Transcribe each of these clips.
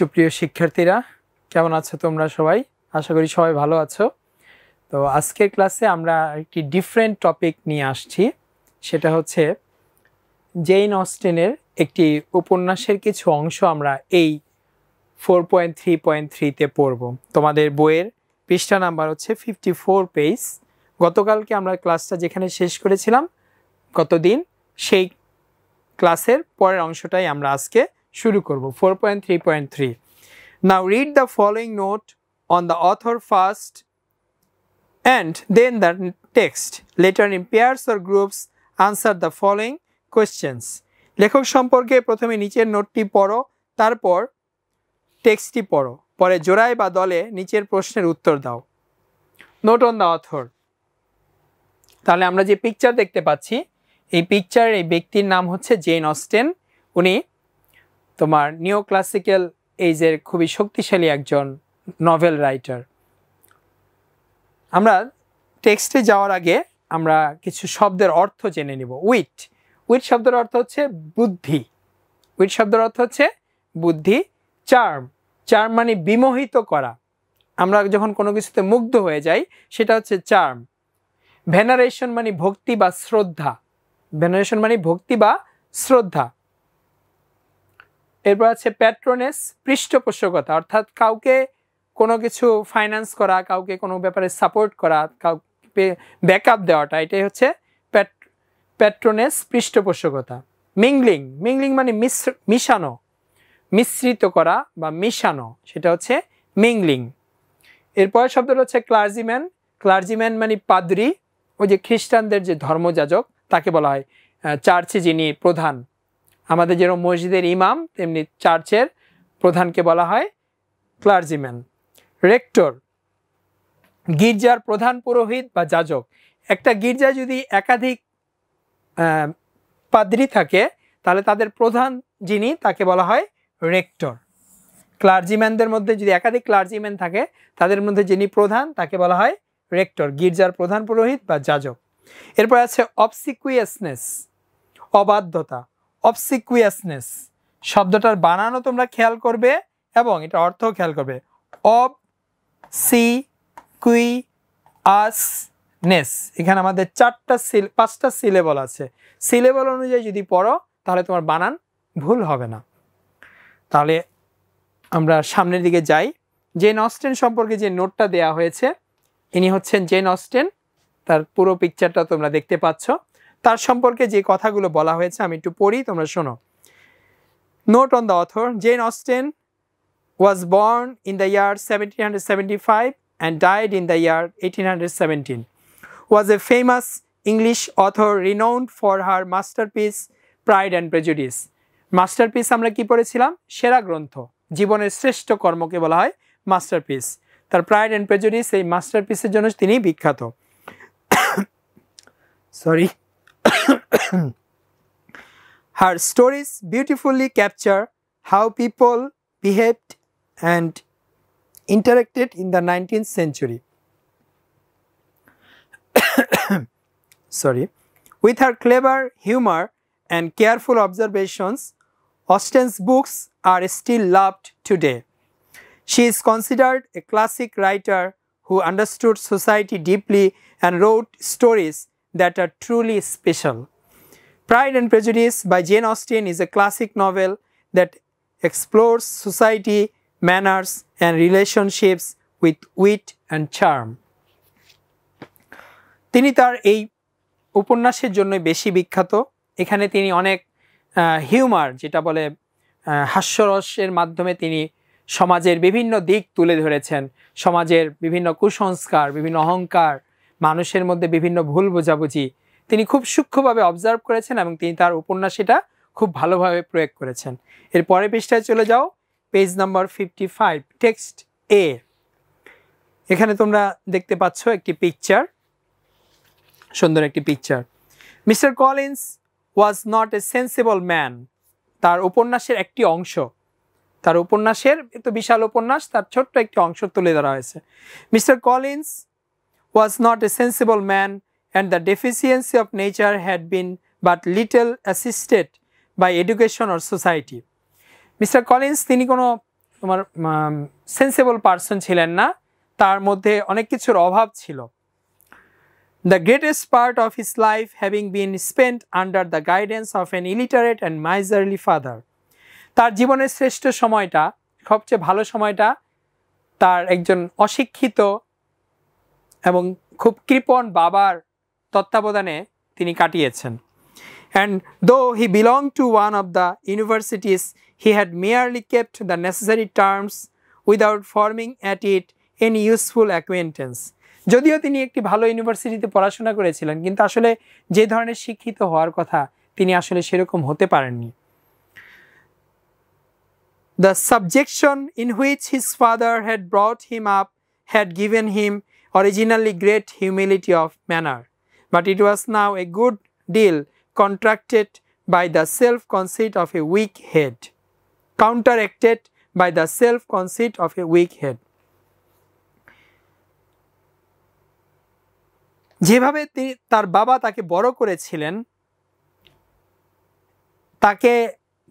সুপ্রিয় শিক্ষার্থীরা কেমন আছো তোমরা সবাই? আশা করি সবাই ভালো আছো। তো আজকের ক্লাসে আমরা একটি ডিফারেন্ট টপিক নিয়ে আসছি, সেটা হচ্ছে জেন অস্টেনের একটি উপন্যাসের কিছু অংশ আমরা এই 4.3.3-তে পড়ব। তোমাদের বইয়ের পৃষ্ঠা নাম্বার হচ্ছে 54 পেজ। গতকালকে আমরা ক্লাসটা যেখানে শেষ করেছিলাম গতদিন, সেই ক্লাসের পরের অংশটাই আমরা আজকে শুরু করব, 4.3.3. Now read the following note on the author first and then the text. Later in pairs or groups answer the following questions. লেখক সম্পর্কে প্রথমে নিচের নোটটি পড়ো, তারপর টেক্সটটি পড়ো, পরে জোড়ায় বা দলে নিচের প্রশ্নের উত্তর দাও। Note on the author. তাহলে আমরা যে পিকচার দেখতে পাচ্ছি, এই পিকচারের এই ব্যক্তির নাম হচ্ছে জেন অস্টেন। উনি তোমার নিও ক্লাসিক্যাল এইজের খুবই শক্তিশালী একজন নভেল রাইটার। আমরা টেক্সটে যাওয়ার আগে আমরা কিছু শব্দের অর্থ জেনে নিব। উইট শব্দের অর্থ হচ্ছে বুদ্ধি। উইট শব্দের অর্থ হচ্ছে বুদ্ধি। চার্ম মানে বিমোহিত করা। আমরা যখন কোনো কিছুতে মুগ্ধ হয়ে যাই সেটা হচ্ছে চার্ম। ভেনারেশন মানে ভক্তি বা শ্রদ্ধা। ভেনারেশন মানে ভক্তি বা শ্রদ্ধা। এরপর আছে প্যাট্রনেস, পৃষ্ঠপোষকতা, অর্থাৎ কাউকে কোনো কিছু ফাইন্যান্স করা, কাউকে কোনো ব্যাপারে সাপোর্ট করা, কাউকে ব্যাকআপ দেওয়াটা, এটাই হচ্ছে প্যাট্রনেস, পৃষ্ঠপোষকতা। মিংলিং মানে মিশানো, মিশ্রিত করা বা মিশানো, সেটা হচ্ছে মিংলিং। এরপর শব্দটা হচ্ছে ক্লার্জিম্যান মানে পাদ্রী। ওই যে খ্রিস্টানদের যে ধর্মযাজক তাকে বলা হয় চার্চে যিনি প্রধান। আমাদের যেরকম মসজিদের ইমাম, তেমনি চার্চের প্রধানকে বলা হয় ক্লার্জিম্যান। রেক্টর, গির্জার প্রধান পুরোহিত বা যাজক। একটা গির্জায় যদি একাধিক পাদ্রী থাকে তাহলে তাদের প্রধান যিনি তাকে বলা হয় রেক্টর। ক্লার্জিম্যানদের মধ্যে যদি একাধিক ক্লার্জিম্যান থাকে তাদের মধ্যে যিনি প্রধান তাকে বলা হয় রেক্টর, গির্জার প্রধান পুরোহিত বা যাজক। এরপর আছে অবসিকুয়াসনেস, অবাধ্যতা। অবসিকুয়াসনেস শব্দটার বানানো তোমরা খেয়াল করবে এবং এটা অর্থও খেয়াল করবে। অবসিকুয়াসনেস, এখানে আমাদের পাঁচটা সিলেবল আছে। সিলেবল অনুযায়ী যদি পড়ো তাহলে তোমার বানান ভুল হবে না। তাহলে আমরা সামনের দিকে যাই। জেন অস্টেন সম্পর্কে যে নোটটা দেয়া হয়েছে, ইনি হচ্ছেন জেন অস্টেন। তার পুরো পিকচারটা তোমরা দেখতে পাচ্ছ। তার সম্পর্কে যে কথাগুলো বলা হয়েছে আমি একটু পড়ি, তোমরা শোনো। Note on the author. Jane Austen was born in the year 1775 and died in the year 1817. Was a famous English author renowned for her masterpiece Pride and Prejudice. Masterpiece আমরা কি পড়েছিলাম? সেরা গ্রন্থ, জীবনের শ্রেষ্ঠ কর্মকে বলা হয় মাস্টারপিস। তার প্রাইড অ্যান্ড প্রেজুডিস এই মাস্টারপিসের জন্য তিনি বিখ্যাত। Sorry. Her stories beautifully capture how people behaved and interacted in the 19th century. Sorry. With her clever humor and careful observations, Austen's books are still loved today. She is considered a classic writer who understood society deeply and wrote stories that are truly special. Pride and Prejudice by Jane Austen is a classic novel that explores society, manners, and relationships with wit and charm. তিনি তার এই উপন্যাসের জন্য বেশি বিখ্যাত। এখানে তিনি অনেক হিউমার, যেটা বলে হাস্যরসের মাধ্যমে তিনি সমাজের বিভিন্ন দিক তুলে ধরেছেন। সমাজের বিভিন্ন কুসংস্কার, বিভিন্ন অহংকার, মানুষের মধ্যে বিভিন্ন ভুল বোঝাবুঝি তিনি খুব সূক্ষ্মভাবে অবজার্ভ করেছেন এবং তিনি তার উপন্যাসটা খুব ভালোভাবে প্রয়োগ করেছেন। এর পরের পৃষ্ঠায় চলে যাও, পেজ নাম্বার 55, টেক্সট এ। এখানে তোমরা দেখতে পাচ্ছ একটি পিকচার, সুন্দর একটি picture. Mister Collins was not a sensible man. তার উপন্যাসের একটি অংশ, তার উপন্যাসের এত বিশাল উপন্যাস, তার ছোট্ট একটি অংশ তুলে ধরা হয়েছে। Mister Collins was not a sensible man and the deficiency of nature had been but little assisted by education or society. Mister Collins তিনি কোনো তোমার সেন্সেবল পারসন ছিলেন না, তার মধ্যে অনেক কিছুর অভাব ছিল। The greatest part of his life having been spent under the guidance of an illiterate and মাইজারলি father. তার জীবনের শ্রেষ্ঠ সময়টা, সবচেয়ে ভালো সময়টা তার একজন অশিক্ষিত এবং খুব কৃপণ বাবার তত্ত্বাবধানে তিনি কাটিয়েছেন। And though he belonged to one of the universities, he had merely kept the necessary terms without forming at it any useful acquaintance. যদিও তিনি একটি ভালো ইউনিভার্সিটিতে পড়াশোনা করেছিলেন, কিন্তু আসলে যে ধরনের শিক্ষিত হওয়ার কথা তিনি আসলে সেরকম হতে পারেননি। The subjection in which his father had brought him up had given him originally great humility of manner, but it was now a good deal contracted by the self-conceit of a weak head, counteracted by the self-conceit of a weak head. যেভাবে তার বাবা তাকে বড় করেছিলেন,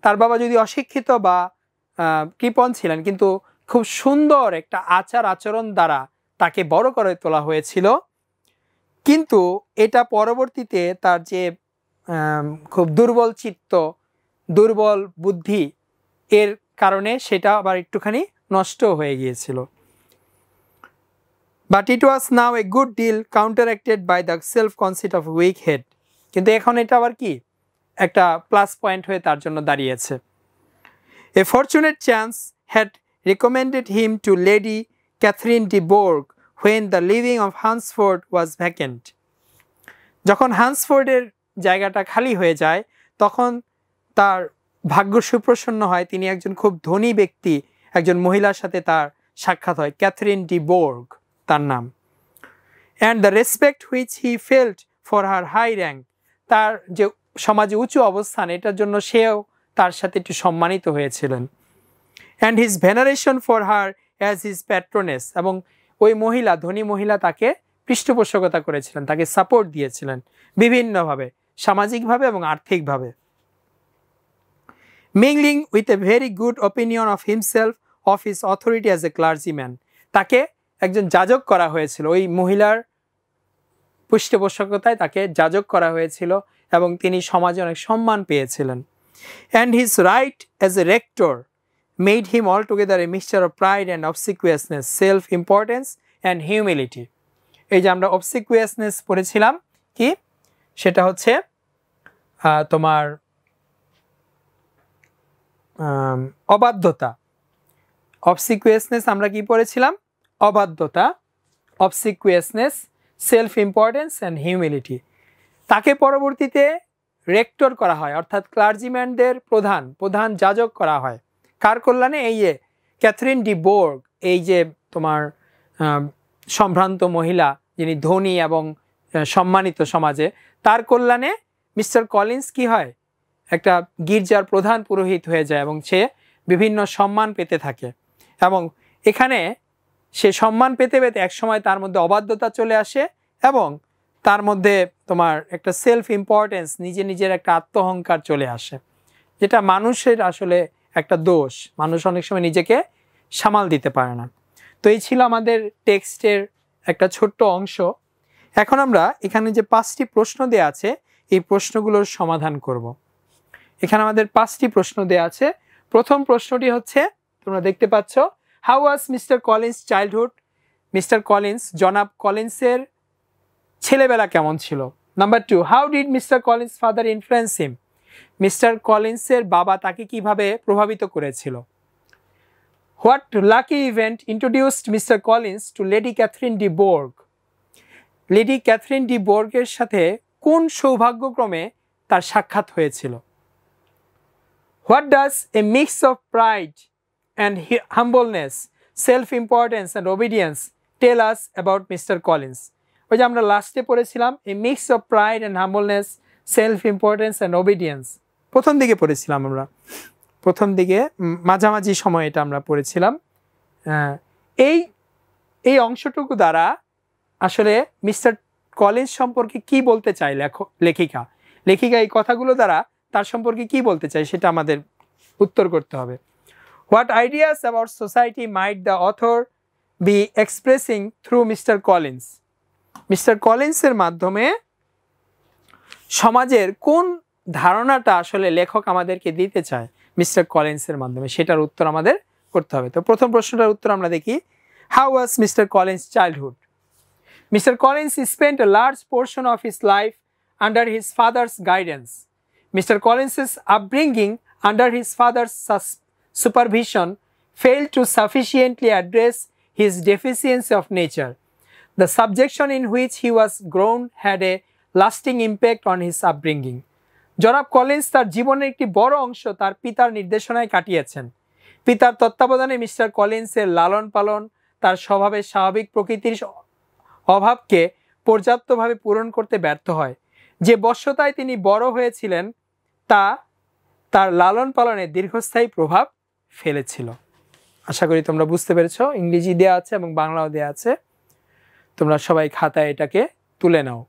তার বাবা যদি অশিক্ষিত বা কৃপণ ছিলেন, কিন্তু খুব সুন্দর একটা আচার আচরণ দ্বারা তাকে বড় করে তোলা হয়েছিল। কিন্তু এটা পরবর্তীতে তার যে খুব দুর্বল চিত্ত, দুর্বল বুদ্ধি, এর কারণে সেটা আবার একটুখানি নষ্ট হয়ে গিয়েছিল। But it was now a good deal counteracted by the self conceit of weak head. কিন্তু এখন এটা আবার কি একটা প্লাস পয়েন্ট হয়ে তার জন্য দাঁড়িয়েছে। A fortunate chance had recommended him to Lady Catherine de Bourgh when the living of Hunsford was vacant. যখন হান্সফোর্ডের জায়গাটা খালি হয়ে যায়, তখন তার ভাগ্য সুপ্রসন্ন হয়, তিনি একজন খুব ধনী ব্যক্তি, একজন মহিলার সাথে তার সাক্ষাৎ হয়, ক্যাথরিন ডি বোর্গ তার নাম। And the respect which he felt for her high rank, তার যে সমাজে উঁচু অবস্থান, এটার জন্য সেও তার সাথে একটু সম্মানিত হয়েছিলেন। And his veneration for her as his patroness, এবং ওই মহিলা, ধনী মহিলা তাকে পৃষ্ঠপোষকতা করেছিলেন, তাকে সাপোর্ট দিয়েছিলেন বিভিন্নভাবে, সামাজিকভাবে এবং আর্থিকভাবে। Mingling with a very good opinion of himself of his authority as a clergyman, তাকে একজন যাজক করা হয়েছিল, ওই মহিলার পৃষ্ঠপোষকতায় তাকে যাজক করা হয়েছিল এবং তিনি সমাজে অনেক সম্মান পেয়েছিলেন। And his right as a rector made him altogether a mixture of pride and obsequiousness, self-importance and humility. এই যে আমরা obsequiousness পড়েছিলাম কি, সেটা হচ্ছে তোমার অবাধ্যতা। obsequiousness আমরা কি পড়েছিলাম? অবাধ্যতা, obsequiousness, self-importance and humility। তাকে পরবর্তীতে রেক্টর করা হয়, অর্থাৎ ক্লার্জিম্যানদের প্রধান যাজক করা হয়। কার কল্যাণে? এই যে ক্যাথরিন ডি বোর্গ, এই যে তোমার সম্ভ্রান্ত মহিলা, যিনি ধনী এবং সম্মানিত সমাজে, তার কল্যাণে মিস্টার কলিন্স কি হয়, একটা গির্জার প্রধান পুরোহিত হয়ে যায় এবং সে বিভিন্ন সম্মান পেতে থাকে। এবং এখানে সে সম্মান পেতে পেতে একসময় তার মধ্যে অবাধ্যতা চলে আসে এবং তার মধ্যে তোমার একটা সেলফ ইম্পর্টেন্স, নিজের একটা আত্মহংকার চলে আসে, যেটা মানুষের আসলে একটা দোষ। মানুষ অনেক সময় নিজেকে সামাল দিতে পারে না। তো এই ছিল আমাদের টেক্সটের একটা ছোট্ট অংশ। এখন আমরা এখানে যে 5টি প্রশ্ন দেয়া আছে, এই প্রশ্নগুলোর সমাধান করব। এখানে আমাদের 5টি প্রশ্ন দেয়া আছে। প্রথম প্রশ্নটি হচ্ছে, তোমরা দেখতে পাচ্ছ, how was mister Collins childhood? Mister Collins, জনাব কলিন্সের ছেলেবেলা কেমন ছিল? Number 2, how did mister Collins father influence him? Mister কলিন্সের বাবা তাকে কিভাবে প্রভাবিত করেছিল? What lucky event introduced mister Collins to Lady Catherine de Bourgh? Lady Catherine de বোর্গের সাথে কোন সৌভাগ্যক্রমে তার সাক্ষাৎ হয়েছিল? What does a mix of pride and humbleness, self importance and obedience tell us about mister Collins? ওই যে আমরা লাস্টে পড়েছিলাম, a mix of pride and humbleness, self importance and obedience, প্রথম দিকে পড়েছিলাম আমরা, প্রথম দিকে মাঝামাঝি সময় এটা আমরা পড়েছিলাম। এই অংশটুকু দ্বারা আসলে মিস্টার কলিন্স সম্পর্কে কি বলতে চায় লেখিকা এই কথাগুলো দ্বারা তার সম্পর্কে কি বলতে চায় সেটা আমাদের উত্তর করতে হবে। What ideas about society might the author be expressing through Mr. Collins? Mr. Collins এর মাধ্যমে সমাজের কোন ধারণাটা আসলে লেখক আমাদেরকে দিতে চায় মিস্টার কলিন্স এর মাধ্যমে, সেটার উত্তর আমাদের করতে হবে। তো প্রথম প্রশ্নটার উত্তর আমরা দেখি, how was mister Collins childhood? Mr. Collins spent a large portion of his life under his father's guidance. Mr. Collins's upbringing under his father's supervision failed to sufficiently address his deficiency of nature. The subjection in which he was grown had a lasting impact on his upbringing. জনাব Collins তার জীবনের একটি বড় অংশ তার পিতার নির্দেশনায় কাটিয়েছেন। পিতার তত্ত্বাবধানে মিস্টার কলিন্সের লালন পালন তার স্বভাবের স্বাভাবিক প্রকৃতির অভাবকে পর্যাপ্তভাবে পূরণ করতে ব্যর্থ হয়। যে বশ্যতায় তিনি বড় হয়েছিলেন তা তার লালন পালনে দীর্ঘস্থায়ী প্রভাব ফেলেছিল। আশা করি তোমরা বুঝতে পেরেছো। ইংরেজি দেওয়া আছে এবং বাংলাও দেওয়া আছে, তোমরা সবাই খাতায় এটাকে তুলে নাও।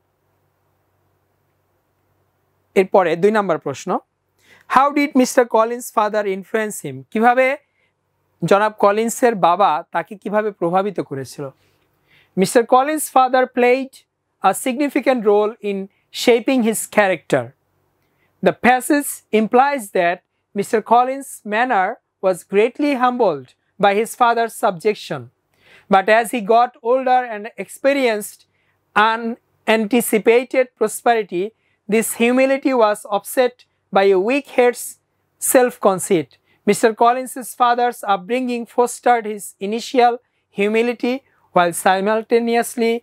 এরপরে 2 নম্বর প্রশ্ন, how did mister Collins father influence him? কিভাবে জনাব কলিন্সের বাবা তাকে কিভাবে প্রভাবিত করেছিল? Mr. Collins' father played a significant role in shaping his character. The passage implies that Mr. Collins' manner was greatly humbled by his father's subjection, but as he got older and experienced unanticipated prosperity, this humility was offset by a weak head's self-conceit. Mr. Collins' father's upbringing fostered his initial humility while simultaneously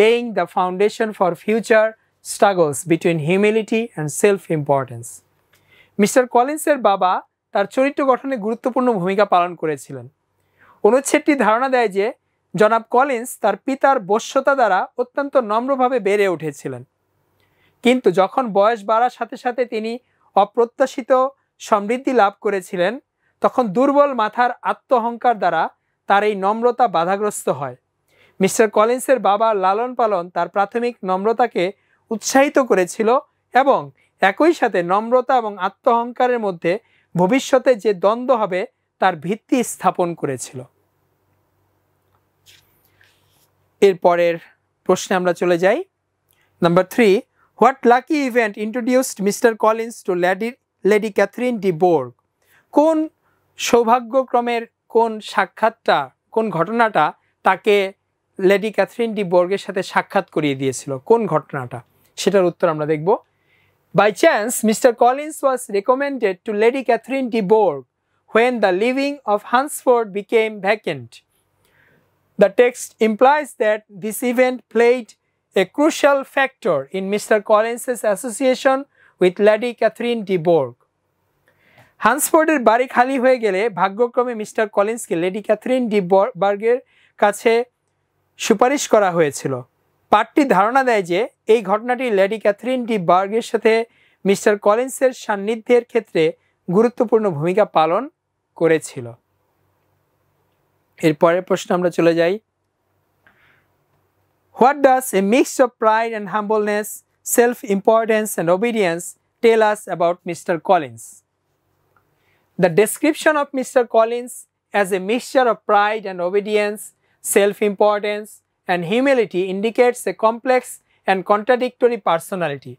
laying the foundation for future struggles between humility and self-importance. Mister কলিন্সের বাবা তার চরিত্র গঠনে গুরুত্বপূর্ণ ভূমিকা পালন করেছিলেন। অনুচ্ছেদটি ধারণা দেয় যে জনাব কলিন্স তার পিতার বশ্যতা দ্বারা অত্যন্ত নম্রভাবে বেড়ে উঠেছিলেন, কিন্তু যখন বয়স বাড়ার সাথে সাথে তিনি অপ্রত্যাশিত সমৃদ্ধি লাভ করেছিলেন, তখন দুর্বল মাথার আত্মহংকার দ্বারা তার এই নম্রতা বাধাগ্রস্ত হয়। মিস্টার কলিন্সের বাবার লালন পালন তার প্রাথমিক নম্রতাকে উৎসাহিত করেছিল এবং একই সাথে নম্রতা এবং আত্মহংকারের মধ্যে ভবিষ্যতে যে দ্বন্দ্ব হবে তার ভিত্তি স্থাপন করেছিল। এরপরের প্রশ্নে আমরা চলে যাই। Number 3, what lucky event introduced mister Collins to Lady Catherine de Bourgh? কোন সৌভাগ্যক্রমের কোন ঘটনাটা তাকে লেডি ক্যাথরিন ডি বোর্গের সাথে সাক্ষাৎ করিয়ে দিয়েছিল? কোন ঘটনাটা, সেটার উত্তর আমরা দেখব। By chance mister Collins was recommended to Lady Catherine de Bourgh when the living of Hunsford became vacant. The text implies that this event played a crucial factor in Mr. Collins's association with Lady Catherine de Bourgh. হান্সফোর্ডের বাড়ি খালি হয়ে গেলে ভাগ্যক্রমে mister কলিন্সকে lady Catherine D বার্গের কাছে সুপারিশ করা হয়েছিল। পাঠটি ধারণা দেয় যে এই ঘটনাটি লেডি ক্যাথরিন ডি বার্গের সাথে মিস্টার কলিন্সের সান্নিধ্যের ক্ষেত্রে গুরুত্বপূর্ণ ভূমিকা পালন করেছিল। এরপরের প্রশ্ন আমরা চলে যাই। What does a mix of pride and humbleness, self-importance and obedience tell us about Mr. Collins? The description of Mr. Collins as a mixture of pride and obedience, self-importance and humility indicates a complex and contradictory personality.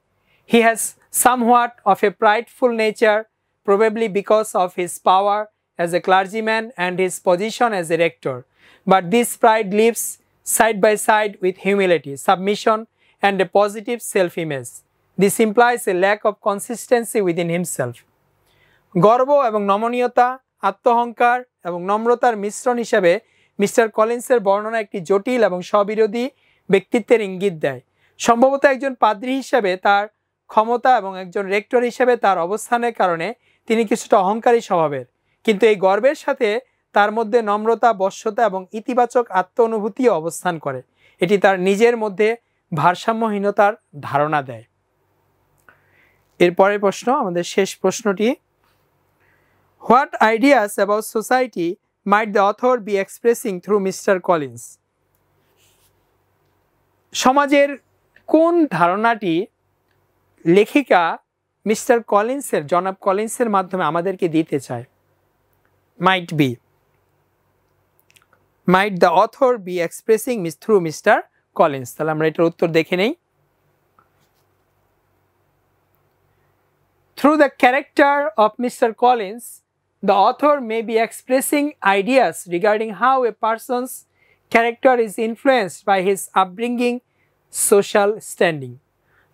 He has somewhat of a prideful nature, probably because of his power as a clergyman and his position as a rector, but this pride lives side by side with humility, submission and a positive self-image. This implies a lack of consistency within himself. গর্ব এবং নমনীয়তা, আত্মহংকার এবং নম্রতার মিশ্রণ হিসেবে mister কলিন্সের বর্ণনা একটি জটিল এবং স্ববিরোধী ব্যক্তিত্বের ইঙ্গিত দেয়। সম্ভবত একজন পাদ্রী হিসেবে তার ক্ষমতা এবং একজন রেক্টর হিসেবে তার অবস্থানের কারণে তিনি কিছুটা অহংকারী স্বভাবের, কিন্তু এই গর্বের সাথে তার মধ্যে নম্রতা, বশ্যতা এবং ইতিবাচক আত্ম অনুভূতিও অবস্থান করে। এটি তার নিজের মধ্যে ভারসাম্যহীনতার ধারণা দেয়। এরপরের প্রশ্ন, আমাদের শেষ প্রশ্নটি, what ideas about society might the author be expressing through Mr Collins? সমাজের কোন ধারণাটি লেখিকা মিস্টার কলিন্সের, জনাব কলিন্সের মাধ্যমে আমাদেরকে দিতে চায়? might the author be expressing through Mr. Collins? তাহলে আমরা এটার উত্তর দেখে নেই। Through the character of Mr. Collins, the author may be expressing ideas regarding how a person's character is influenced by his upbringing, social standing.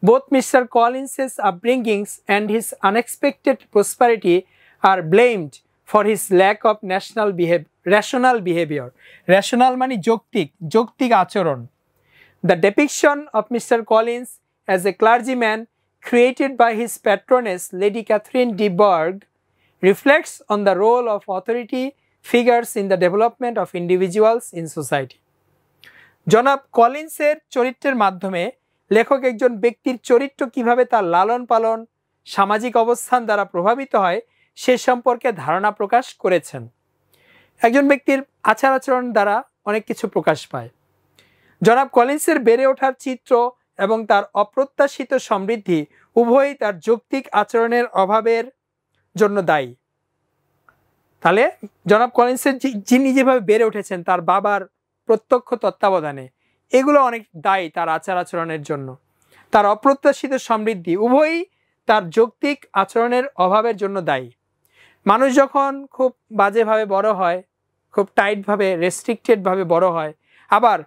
Both Mr. Collins's upbringings and his unexpected prosperity are blamed for his lack of rational behavior. Rational মানে যৌক্তিক আচরণ। The depiction of Mr. Collins as a clergyman created by his patroness Lady Catherine de Bourgh reflects on the role of authority figures in the development of individuals in society. জনাব কলিন্সের চরিত্রের মাধ্যমে লেখক একজন ব্যক্তির চরিত্র কিভাবে তার লালন পালন, সামাজিক অবস্থান দ্বারা প্রভাবিত হয় সে সম্পর্কে ধারণা প্রকাশ করেছেন। একজন ব্যক্তির আচার আচরণ দ্বারা অনেক কিছু প্রকাশ পায়। জনাব কলিন্সের বেড়ে ওঠার চিত্র এবং তার অপ্রত্যাশিত সমৃদ্ধি উভয়ই তার যৌক্তিক আচরণের অভাবের জন্য দায়ী। তাহলে জনাব কলিন্সের যিনি যেভাবে বেড়ে উঠেছেন তার বাবার প্রত্যক্ষ তত্ত্বাবধানে, এগুলো অনেক দায়ী তার আচার আচরণের জন্য। তার অপ্রত্যাশিত সমৃদ্ধি উভয়ই তার যৌক্তিক আচরণের অভাবের জন্য দায়ী। মানুষ যখন খুব বাজেভাবে বড় হয়, খুব টাইটভাবে রেস্ট্রিক্টেডভাবে বড় হয়, আবার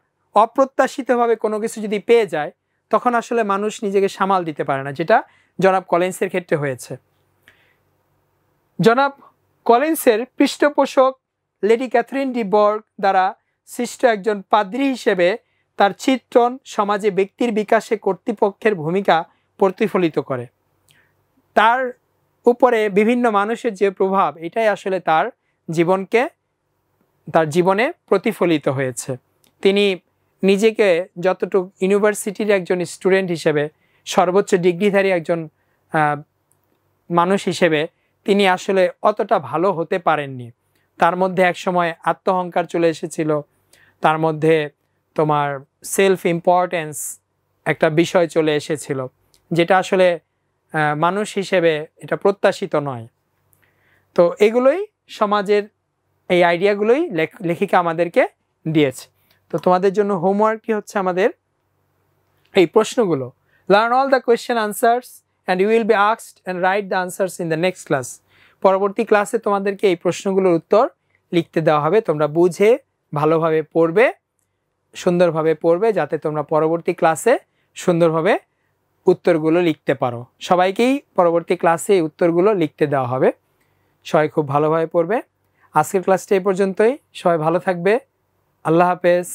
অপ্রত্যাশিতভাবে কোনো কিছু যদি পেয়ে যায়, তখন আসলে মানুষ নিজেকে সামাল দিতে পারে না, যেটা জনাব কলিন্সের ক্ষেত্রে হয়েছে। জনাব কলিন্সের পৃষ্ঠপোষক লেডি ক্যাথরিন ডি বর্গ দ্বারা সৃষ্ট একজন পাদ্রী হিসেবে তার চিত্রণ সমাজে ব্যক্তির বিকাশে কর্তৃপক্ষের ভূমিকা প্রতিফলিত করে। তার উপরে বিভিন্ন মানুষের যে প্রভাব, এটাই আসলে তার জীবনে প্রতিফলিত হয়েছে। তিনি নিজেকে যতটুকু ইউনিভার্সিটির একজন স্টুডেন্ট হিসেবে, সর্বোচ্চ ডিগ্রিধারী একজন মানুষ হিসেবে তিনি আসলে অতটা ভালো হতে পারেননি। তার মধ্যে একসময় আত্মহংকার চলে এসেছিল, তার মধ্যে তোমার সেলফ ইম্পর্টেন্স একটা বিষয় চলে এসেছিল, যেটা আসলে মানুষ হিসেবে এটা প্রত্যাশিত নয়। তো এগুলোই সমাজের এই আইডিয়াগুলোই লেখিকা আমাদেরকে দিয়েছে। তো তোমাদের জন্য হোমওয়ার্কটি হচ্ছে আমাদের এই প্রশ্নগুলো। Learn all the question answers and you will be asked and write the answers in the next class. পরবর্তী ক্লাসে তোমাদেরকে এই প্রশ্নগুলোর উত্তর লিখতে দেওয়া হবে। তোমরা বুঝে ভালোভাবে পড়বে, সুন্দরভাবে পড়বে, যাতে তোমরা পরবর্তী ক্লাসে সুন্দরভাবে উত্তরগুলো লিখতে পারো। সবাইকেই পরবর্তী ক্লাসে এই উত্তরগুলো লিখতে দেওয়া হবে। সবাই খুব ভালোভাবে পড়বে। আজকের ক্লাসটা এই পর্যন্তই। সবাই ভালো থাকবে। আল্লাহ হাফেজ।